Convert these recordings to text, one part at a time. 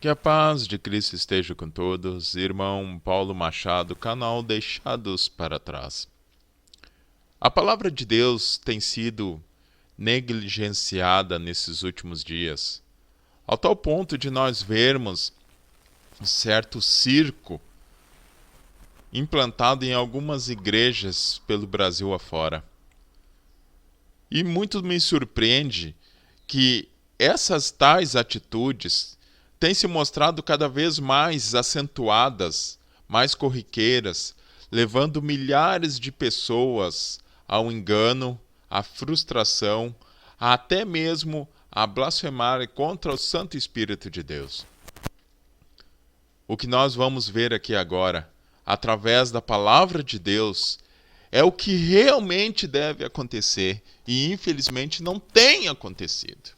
Que a paz de Cristo esteja com todos. Irmão Paulo Machado, canal Deixados para Trás. A palavra de Deus tem sido negligenciada nesses últimos dias, ao tal ponto de nós vermos um certo circo implantado em algumas igrejas pelo Brasil afora. E muito me surpreende que essas tais atitudes têm se mostrado cada vez mais acentuadas, mais corriqueiras, levando milhares de pessoas ao engano, à frustração, até mesmo a blasfemar contra o Santo Espírito de Deus. O que nós vamos ver aqui agora, através da palavra de Deus, é o que realmente deve acontecer e infelizmente não tem acontecido.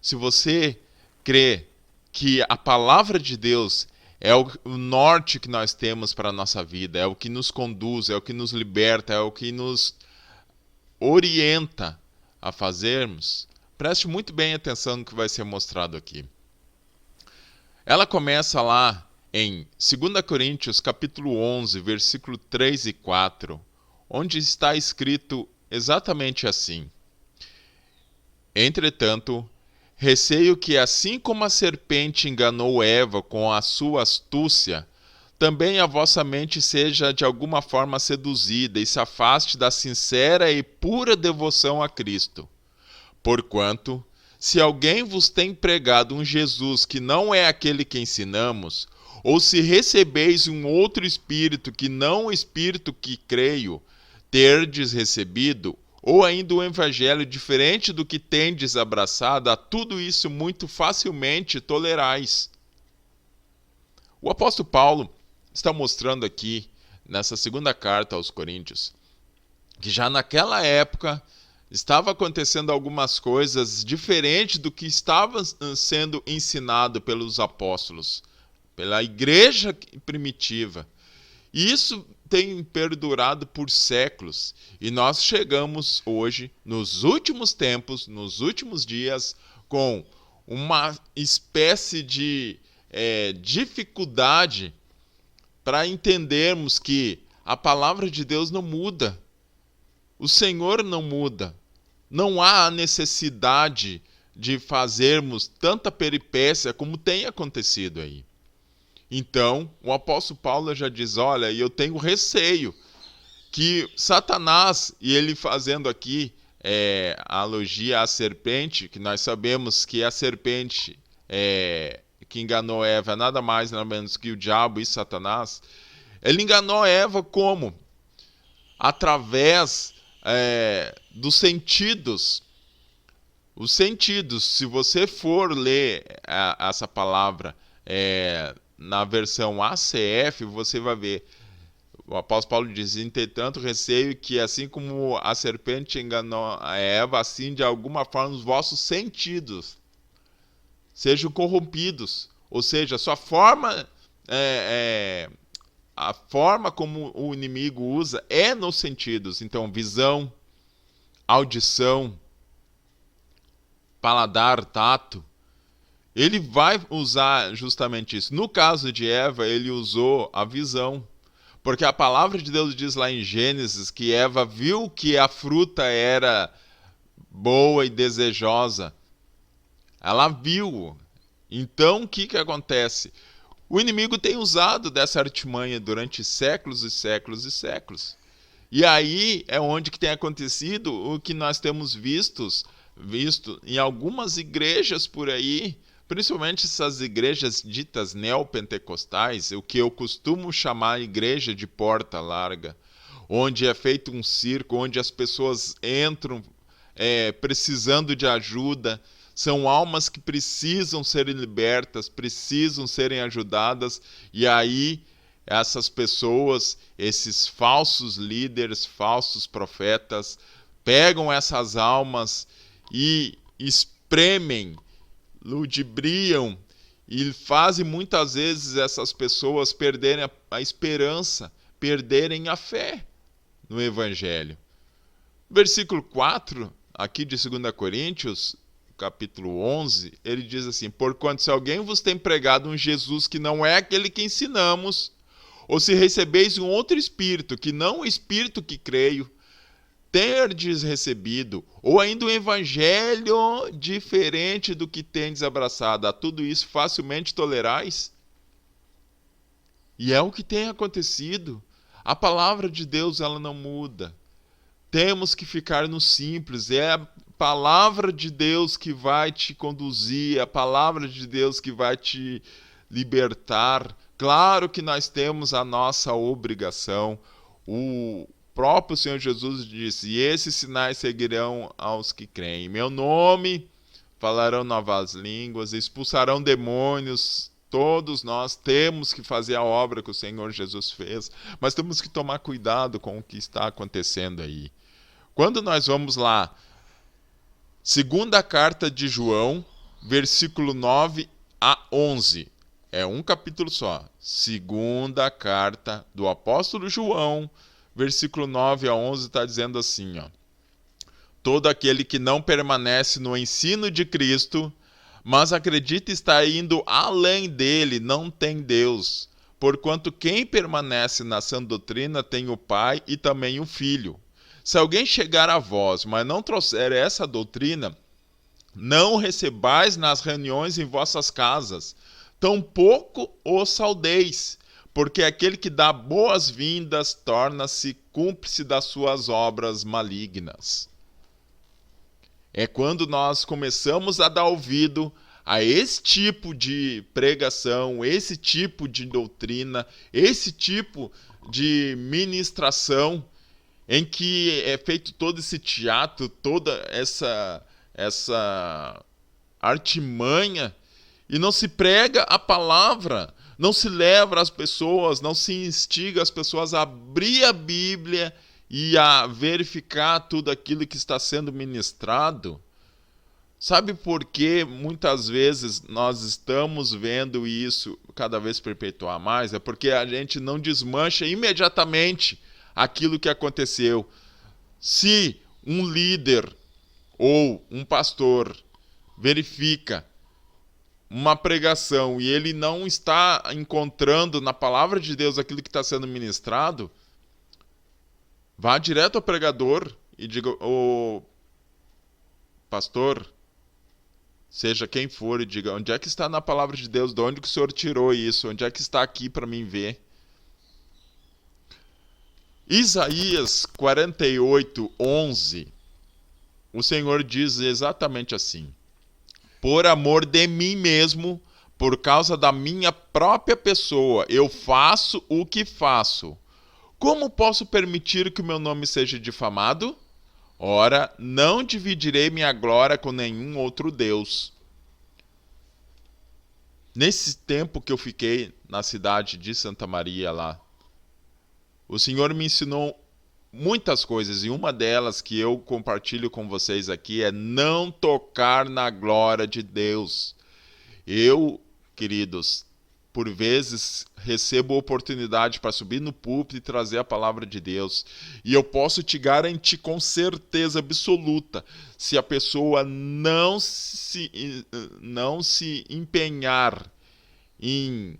Se você crê que a palavra de Deus é o norte que nós temos para a nossa vida, é o que nos conduz, é o que nos liberta, é o que nos orienta a fazermos, preste muito bem atenção no que vai ser mostrado aqui. Ela começa lá em 2 Coríntios capítulo 11, versículo 3 e 4, onde está escrito exatamente assim: Entretanto, receio que, assim como a serpente enganou Eva com a sua astúcia, também a vossa mente seja de alguma forma seduzida e se afaste da sincera e pura devoção a Cristo. Porquanto, se alguém vos tem pregado um Jesus que não é aquele que ensinamos, ou se recebeis um outro Espírito que não o Espírito que creio, terdes recebido, ou ainda um evangelho diferente do que tendes abraçado, a tudo isso muito facilmente tolerais. O apóstolo Paulo está mostrando aqui, nessa segunda carta aos Coríntios, que já naquela época estava acontecendo algumas coisas diferentes do que estava sendo ensinado pelos apóstolos, pela igreja primitiva. E isso tem perdurado por séculos. E nós chegamos hoje, nos últimos tempos, nos últimos dias, com uma espécie de dificuldade para entendermos que a palavra de Deus não muda. O Senhor não muda. Não há a necessidade de fazermos tanta peripécia como tem acontecido aí. Então, o apóstolo Paulo já diz, olha, eu tenho receio que Satanás, e ele fazendo aqui a analogia à serpente, que nós sabemos que a serpente que enganou Eva é nada mais, nada menos que o diabo e Satanás, ele enganou Eva como? Através dos sentidos. Os sentidos, se você for ler essa palavra na versão ACF, você vai ver. O apóstolo Paulo diz, entretanto, receio que assim como a serpente enganou a Eva, assim de alguma forma os vossos sentidos sejam corrompidos. Ou seja, a forma como o inimigo usa é nos sentidos. Então, visão, audição, paladar, tato. Ele vai usar justamente isso. No caso de Eva, ele usou a visão. Porque a palavra de Deus diz lá em Gênesis que Eva viu que a fruta era boa e desejosa. Ela viu. Então, o que acontece? O inimigo tem usado dessa artimanha durante séculos e séculos e séculos. E aí é onde que tem acontecido o que nós temos visto em algumas igrejas por aí, principalmente essas igrejas ditas neopentecostais, o que eu costumo chamar igreja de porta larga, onde é feito um circo, onde as pessoas entram precisando de ajuda, são almas que precisam serem libertas, precisam serem ajudadas, e aí essas pessoas, esses falsos líderes, falsos profetas, pegam essas almas e espremem, ludibriam e fazem muitas vezes essas pessoas perderem a esperança, perderem a fé no Evangelho. Versículo 4, aqui de 2 Coríntios, capítulo 11, ele diz assim: porquanto se alguém vos tem pregado um Jesus que não é aquele que ensinamos, ou se recebeis um outro espírito, que não o espírito que creio, terdes recebido, ou ainda um evangelho diferente do que tendes abraçado, a tudo isso facilmente tolerais? E é o que tem acontecido. A palavra de Deus, ela não muda. Temos que ficar no simples. É a palavra de Deus que vai te conduzir, é a palavra de Deus que vai te libertar. Claro que nós temos a nossa obrigação. O próprio Senhor Jesus disse: e esses sinais seguirão aos que creem. Em meu nome falarão novas línguas, expulsarão demônios. Todos nós temos que fazer a obra que o Senhor Jesus fez, mas temos que tomar cuidado com o que está acontecendo aí. Quando nós vamos lá, segunda carta de João, versículo 9 a 11, é um capítulo só. Segunda carta do apóstolo João, versículo 9 a 11, está dizendo assim, ó: todo aquele que não permanece no ensino de Cristo, mas acredita estar indo além dele, não tem Deus. Porquanto quem permanece na sã doutrina tem o Pai e também o Filho. Se alguém chegar a vós, mas não trouxer essa doutrina, não o recebais nas reuniões em vossas casas, tampouco o saudeis, porque aquele que dá boas-vindas torna-se cúmplice das suas obras malignas. É quando nós começamos a dar ouvido a esse tipo de pregação, esse tipo de doutrina, esse tipo de ministração, em que é feito todo esse teatro, toda essa artimanha, e não se prega a palavra, não se leva as pessoas, não se instiga as pessoas a abrir a Bíblia e a verificar tudo aquilo que está sendo ministrado. Sabe por que muitas vezes nós estamos vendo isso cada vez perpetuar mais? É porque a gente não desmancha imediatamente aquilo que aconteceu. Se um líder ou um pastor verifica uma pregação e ele não está encontrando na palavra de Deus aquilo que está sendo ministrado, vá direto ao pregador e diga: ô pastor, seja quem for, e diga: onde é que está na palavra de Deus? De onde que o senhor tirou isso? Onde é que está aqui para mim ver? Isaías 48, 11, o Senhor diz exatamente assim: por amor de mim mesmo, por causa da minha própria pessoa, eu faço o que faço. Como posso permitir que o meu nome seja difamado? Ora, não dividirei minha glória com nenhum outro Deus. Nesse tempo que eu fiquei na cidade de Santa Maria lá, o Senhor me ensinou muitas coisas, e uma delas que eu compartilho com vocês aqui é não tocar na glória de Deus. Eu, queridos, por vezes recebo oportunidade para subir no púlpito e trazer a palavra de Deus. E eu posso te garantir com certeza absoluta, se a pessoa não se empenhar em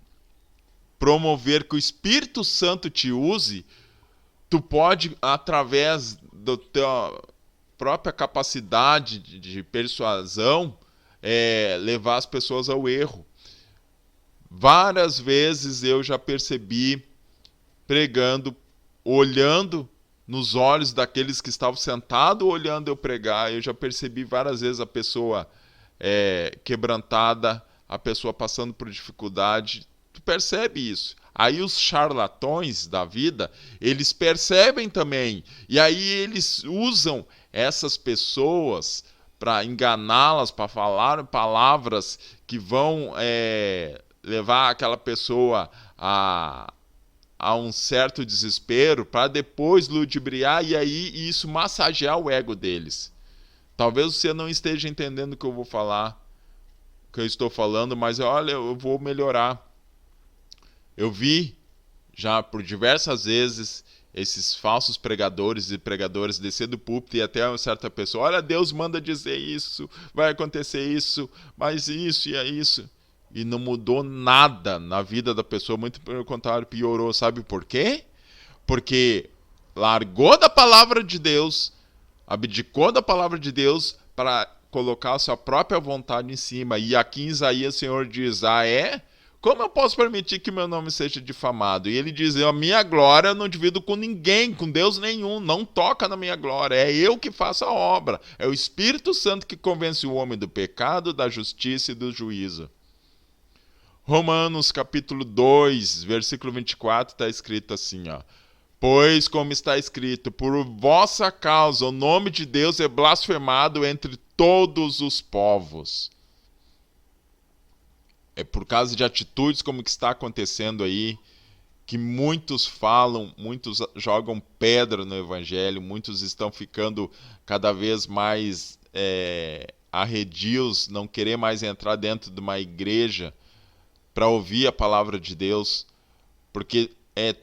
promover que o Espírito Santo te use, tu pode, através da tua própria capacidade de persuasão, levar as pessoas ao erro. Várias vezes eu já percebi, pregando, olhando nos olhos daqueles que estavam sentados olhando eu pregar, eu já percebi várias vezes a pessoa quebrantada, a pessoa passando por dificuldade. Tu percebe isso. Aí os charlatões da vida, eles percebem também. E aí eles usam essas pessoas para enganá-las, para falar palavras que vão levar aquela pessoa a um certo desespero, para depois ludibriar e aí isso massagear o ego deles. Talvez você não esteja entendendo o que eu vou falar, o que eu estou falando, mas olha, eu vou melhorar. Eu vi já por diversas vezes esses falsos pregadores e pregadoras descer do púlpito e até uma certa pessoa, olha, Deus manda dizer isso, vai acontecer isso, mas isso e é isso. E não mudou nada na vida da pessoa, muito pelo contrário, piorou. Sabe por quê? Porque largou da palavra de Deus, abdicou da palavra de Deus para colocar a sua própria vontade em cima. E aqui em Isaías o Senhor diz, como eu posso permitir que meu nome seja difamado? E ele diz, a minha glória eu não divido com ninguém, com Deus nenhum, não toca na minha glória, é eu que faço a obra. É o Espírito Santo que convence o homem do pecado, da justiça e do juízo. Romanos capítulo 2, versículo 24, está escrito assim, pois, como está escrito, por vossa causa o nome de Deus é blasfemado entre todos os povos. É por causa de atitudes como que está acontecendo aí, que muitos falam, muitos jogam pedra no evangelho, muitos estão ficando cada vez mais arredios, não querer mais entrar dentro de uma igreja para ouvir a palavra de Deus, porque é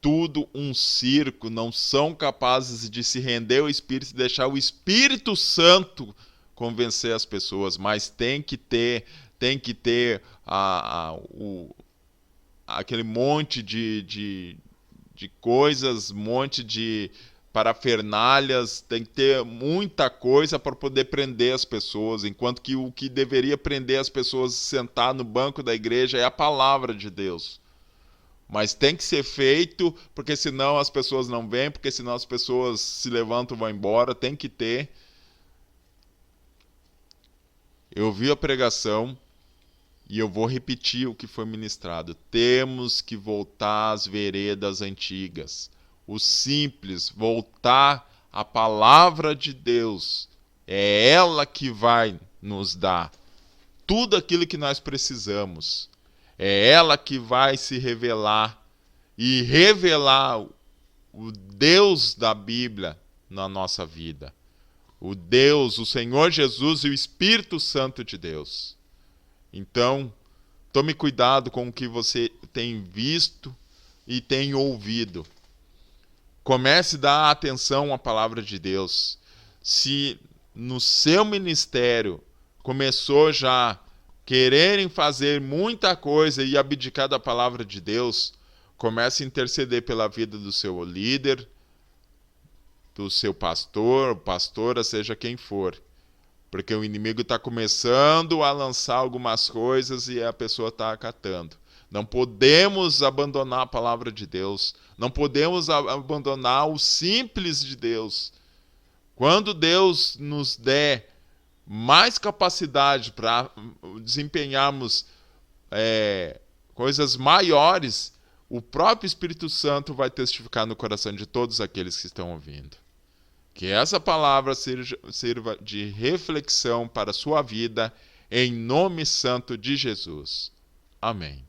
tudo um circo, não são capazes de se render ao Espírito e deixar o Espírito Santo convencer as pessoas, mas tem que ter aquele monte de coisas, monte de parafernálias, tem que ter muita coisa para poder prender as pessoas, enquanto que o que deveria prender as pessoas sentar no banco da igreja é a palavra de Deus. Mas tem que ser feito, porque senão as pessoas não vêm, porque senão as pessoas se levantam e vão embora, tem que ter. Eu ouvi a pregação e eu vou repetir o que foi ministrado. Temos que voltar às veredas antigas. O simples, voltar à palavra de Deus. É ela que vai nos dar tudo aquilo que nós precisamos. É ela que vai se revelar e revelar o Deus da Bíblia na nossa vida. O Deus, o Senhor Jesus e o Espírito Santo de Deus. Então, tome cuidado com o que você tem visto e tem ouvido. Comece a dar atenção à palavra de Deus. Se no seu ministério começou já quererem fazer muita coisa e abdicar da palavra de Deus, comece a interceder pela vida do seu líder, do seu pastor, pastora, seja quem for. Porque o inimigo está começando a lançar algumas coisas e a pessoa está acatando. Não podemos abandonar a palavra de Deus. Não podemos abandonar o simples de Deus. Quando Deus nos der mais capacidade para desempenharmos coisas maiores, o próprio Espírito Santo vai testificar no coração de todos aqueles que estão ouvindo. Que essa palavra sirva de reflexão para a sua vida, em nome santo de Jesus. Amém.